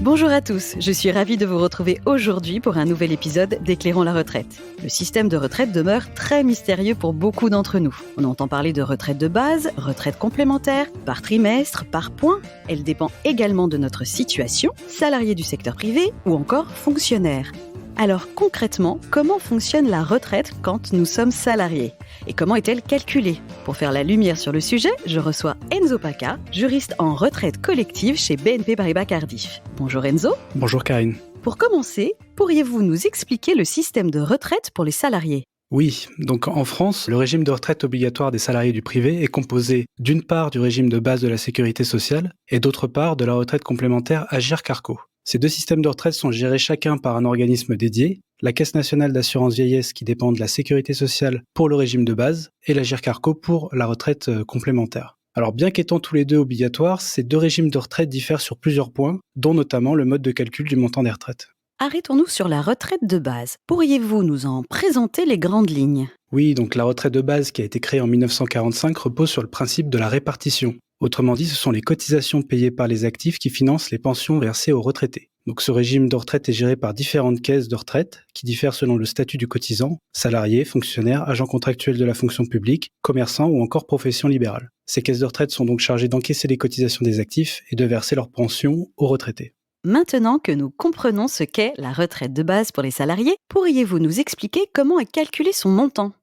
Bonjour à tous, je suis ravie de vous retrouver aujourd'hui pour un nouvel épisode d'Éclairons la retraite. Le système de retraite demeure très mystérieux pour beaucoup d'entre nous. On entend parler de retraite de base, retraite complémentaire, par trimestre, par point. Elle dépend également de notre situation, salarié du secteur privé ou encore fonctionnaire. Alors concrètement, comment fonctionne la retraite quand nous sommes salariés ? Et comment est-elle calculée ? Pour faire la lumière sur le sujet, je reçois Enzo Paca, juriste en retraite collective chez BNP Paribas Cardiff. Bonjour Enzo. Bonjour Karine. Pour commencer, pourriez-vous nous expliquer le système de retraite pour les salariés ? Oui, donc en France, le régime de retraite obligatoire des salariés du privé est composé d'une part du régime de base de la sécurité sociale et d'autre part de la retraite complémentaire Agirc-Arrco. Ces deux systèmes de retraite sont gérés chacun par un organisme dédié, la Caisse nationale d'assurance vieillesse qui dépend de la sécurité sociale pour le régime de base et l'Agirc-Arrco pour la retraite complémentaire. Alors bien qu'étant tous les deux obligatoires, ces deux régimes de retraite diffèrent sur plusieurs points, dont notamment le mode de calcul du montant des retraites. Arrêtons-nous sur la retraite de base. Pourriez-vous nous en présenter les grandes lignes ? Oui, donc la retraite de base qui a été créée en 1945 repose sur le principe de la répartition. Autrement dit, ce sont les cotisations payées par les actifs qui financent les pensions versées aux retraités. Donc ce régime de retraite est géré par différentes caisses de retraite qui diffèrent selon le statut du cotisant, salarié, fonctionnaire, agent contractuel de la fonction publique, commerçant ou encore profession libérale. Ces caisses de retraite sont donc chargées d'encaisser les cotisations des actifs et de verser leurs pensions aux retraités. Maintenant que nous comprenons ce qu'est la retraite de base pour les salariés, pourriez-vous nous expliquer comment est calculé son montant ?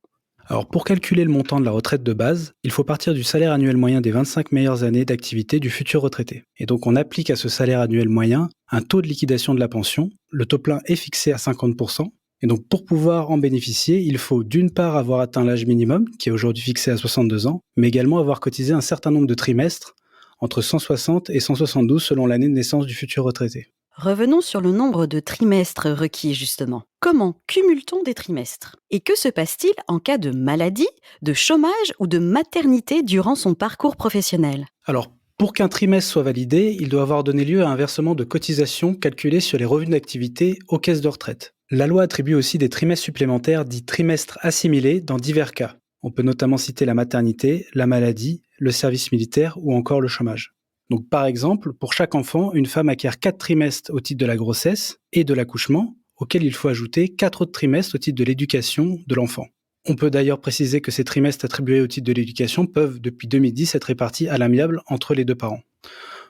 Alors pour calculer le montant de la retraite de base, il faut partir du salaire annuel moyen des 25 meilleures années d'activité du futur retraité. Et donc on applique à ce salaire annuel moyen un taux de liquidation de la pension. Le taux plein est fixé à 50%. Et donc pour pouvoir en bénéficier, il faut d'une part avoir atteint l'âge minimum, qui est aujourd'hui fixé à 62 ans, mais également avoir cotisé un certain nombre de trimestres, entre 160 et 172 selon l'année de naissance du futur retraité. Revenons sur le nombre de trimestres requis justement. Comment cumule-t-on des trimestres ? Et que se passe-t-il en cas de maladie, de chômage ou de maternité durant son parcours professionnel ? Alors, pour qu'un trimestre soit validé, il doit avoir donné lieu à un versement de cotisation calculé sur les revenus d'activité aux caisses de retraite. La loi attribue aussi des trimestres supplémentaires dits trimestres assimilés dans divers cas. On peut notamment citer la maternité, la maladie, le service militaire ou encore le chômage. Donc par exemple, pour chaque enfant, une femme acquiert 4 trimestres au titre de la grossesse et de l'accouchement, auxquels il faut ajouter 4 autres trimestres au titre de l'éducation de l'enfant. On peut d'ailleurs préciser que ces trimestres attribués au titre de l'éducation peuvent, depuis 2010, être répartis à l'amiable entre les deux parents.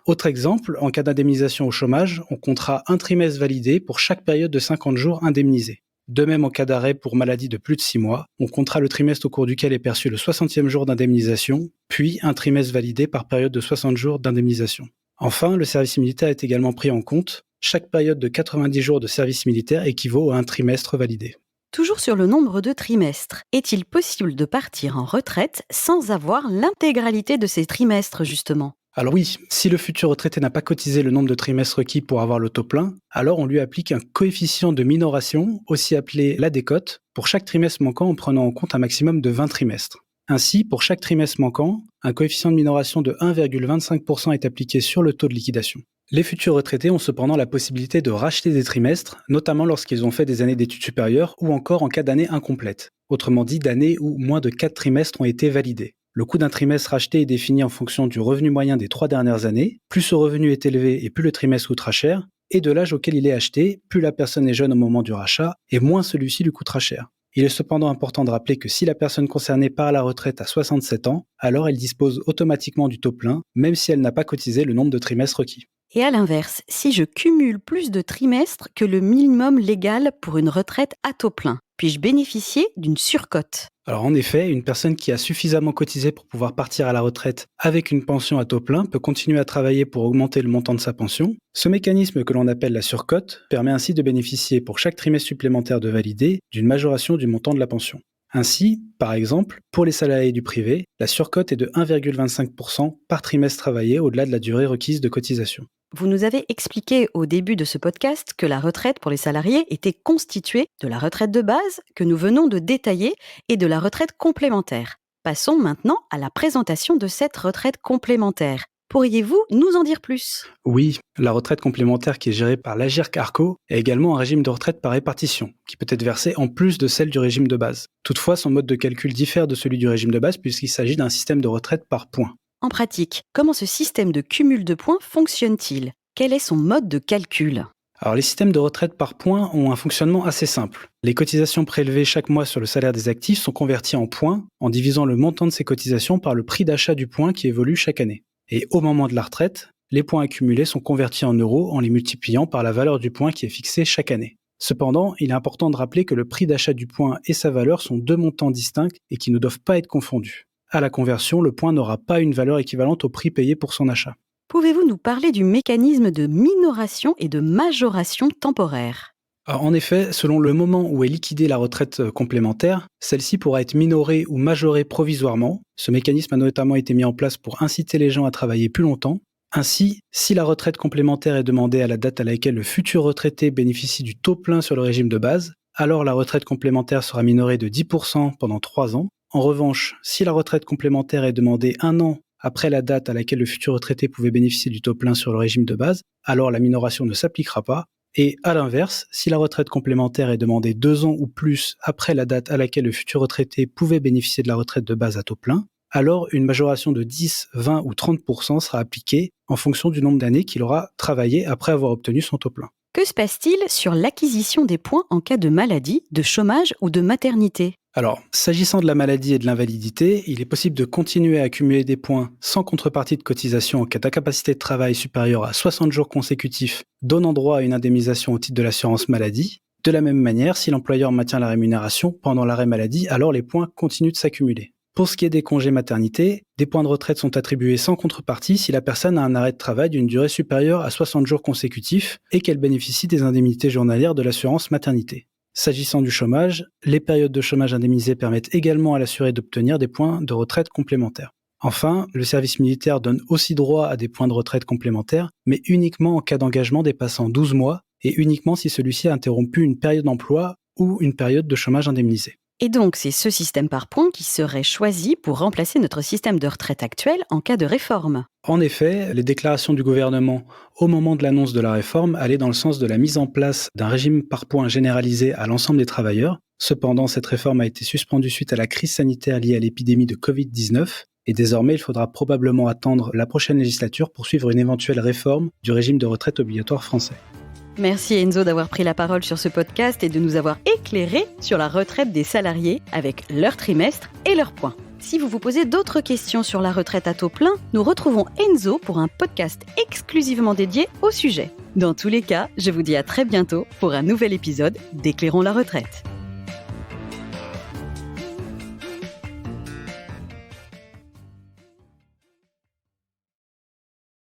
Autre exemple, en cas d'indemnisation au chômage, on comptera un trimestre validé pour chaque période de 50 jours indemnisée. De même, en cas d'arrêt pour maladie de plus de 6 mois, on comptera le trimestre au cours duquel est perçu le 60e jour d'indemnisation, puis un trimestre validé par période de 60 jours d'indemnisation. Enfin, le service militaire est également pris en compte. Chaque période de 90 jours de service militaire équivaut à un trimestre validé. Toujours sur le nombre de trimestres, est-il possible de partir en retraite sans avoir l'intégralité de ces trimestres justement ? Alors oui, si le futur retraité n'a pas cotisé le nombre de trimestres requis pour avoir le taux plein, alors on lui applique un coefficient de minoration, aussi appelé la décote, pour chaque trimestre manquant en prenant en compte un maximum de 20 trimestres. Ainsi, pour chaque trimestre manquant, un coefficient de minoration de 1,25% est appliqué sur le taux de liquidation. Les futurs retraités ont cependant la possibilité de racheter des trimestres, notamment lorsqu'ils ont fait des années d'études supérieures ou encore en cas d'année incomplète. Autrement dit, d'années où moins de 4 trimestres ont été validés. Le coût d'un trimestre racheté est défini en fonction du revenu moyen des 3 dernières années. Plus ce revenu est élevé et plus le trimestre coûtera cher, et de l'âge auquel il est acheté, plus la personne est jeune au moment du rachat, et moins celui-ci lui coûtera cher. Il est cependant important de rappeler que si la personne concernée part à la retraite à 67 ans, alors elle dispose automatiquement du taux plein, même si elle n'a pas cotisé le nombre de trimestres requis. Et à l'inverse, si je cumule plus de trimestres que le minimum légal pour une retraite à taux plein, puis-je bénéficier d'une surcote ? Alors en effet, une personne qui a suffisamment cotisé pour pouvoir partir à la retraite avec une pension à taux plein peut continuer à travailler pour augmenter le montant de sa pension. Ce mécanisme que l'on appelle la surcote permet ainsi de bénéficier pour chaque trimestre supplémentaire de validé d'une majoration du montant de la pension. Ainsi, par exemple, pour les salariés du privé, la surcote est de 1,25% par trimestre travaillé au-delà de la durée requise de cotisation. Vous nous avez expliqué au début de ce podcast que la retraite pour les salariés était constituée de la retraite de base que nous venons de détailler et de la retraite complémentaire. Passons maintenant à la présentation de cette retraite complémentaire. Pourriez-vous nous en dire plus ? Oui, la retraite complémentaire qui est gérée par l'Agirc-Arrco est également un régime de retraite par répartition, qui peut être versé en plus de celle du régime de base. Toutefois, son mode de calcul diffère de celui du régime de base puisqu'il s'agit d'un système de retraite par points. En pratique, comment ce système de cumul de points fonctionne-t-il ? Quel est son mode de calcul ? Alors, les systèmes de retraite par points ont un fonctionnement assez simple. Les cotisations prélevées chaque mois sur le salaire des actifs sont converties en points en divisant le montant de ces cotisations par le prix d'achat du point qui évolue chaque année. Et au moment de la retraite, les points accumulés sont convertis en euros en les multipliant par la valeur du point qui est fixée chaque année. Cependant, il est important de rappeler que le prix d'achat du point et sa valeur sont deux montants distincts et qui ne doivent pas être confondus. À la conversion, le point n'aura pas une valeur équivalente au prix payé pour son achat. Pouvez-vous nous parler du mécanisme de minoration et de majoration temporaire ? Alors, en effet, selon le moment où est liquidée la retraite complémentaire, celle-ci pourra être minorée ou majorée provisoirement. Ce mécanisme a notamment été mis en place pour inciter les gens à travailler plus longtemps. Ainsi, si la retraite complémentaire est demandée à la date à laquelle le futur retraité bénéficie du taux plein sur le régime de base, alors la retraite complémentaire sera minorée de 10% pendant 3 ans. En revanche, si la retraite complémentaire est demandée 1 an après la date à laquelle le futur retraité pouvait bénéficier du taux plein sur le régime de base, alors la minoration ne s'appliquera pas. Et à l'inverse, si la retraite complémentaire est demandée 2 ans ou plus après la date à laquelle le futur retraité pouvait bénéficier de la retraite de base à taux plein, alors une majoration de 10, 20 ou 30% sera appliquée en fonction du nombre d'années qu'il aura travaillé après avoir obtenu son taux plein. Que se passe-t-il sur l'acquisition des points en cas de maladie, de chômage ou de maternité ? Alors, s'agissant de la maladie et de l'invalidité, il est possible de continuer à accumuler des points sans contrepartie de cotisation en cas d'incapacité de travail supérieure à 60 jours consécutifs, donnant droit à une indemnisation au titre de l'assurance maladie. De la même manière, si l'employeur maintient la rémunération pendant l'arrêt maladie, alors les points continuent de s'accumuler. Pour ce qui est des congés maternité, des points de retraite sont attribués sans contrepartie si la personne a un arrêt de travail d'une durée supérieure à 60 jours consécutifs et qu'elle bénéficie des indemnités journalières de l'assurance maternité. S'agissant du chômage, les périodes de chômage indemnisées permettent également à l'assuré d'obtenir des points de retraite complémentaires. Enfin, le service militaire donne aussi droit à des points de retraite complémentaires, mais uniquement en cas d'engagement dépassant 12 mois et uniquement si celui-ci a interrompu une période d'emploi ou une période de chômage indemnisé. Et donc, c'est ce système par points qui serait choisi pour remplacer notre système de retraite actuel en cas de réforme. En effet, les déclarations du gouvernement au moment de l'annonce de la réforme allaient dans le sens de la mise en place d'un régime par points généralisé à l'ensemble des travailleurs. Cependant, cette réforme a été suspendue suite à la crise sanitaire liée à l'épidémie de Covid-19 et désormais il faudra probablement attendre la prochaine législature pour suivre une éventuelle réforme du régime de retraite obligatoire français. Merci Enzo d'avoir pris la parole sur ce podcast et de nous avoir éclairé sur la retraite des salariés avec leur trimestre et leurs points. Si vous vous posez d'autres questions sur la retraite à taux plein, nous retrouvons Enzo pour un podcast exclusivement dédié au sujet. Dans tous les cas, je vous dis à très bientôt pour un nouvel épisode d'Éclairons la retraite.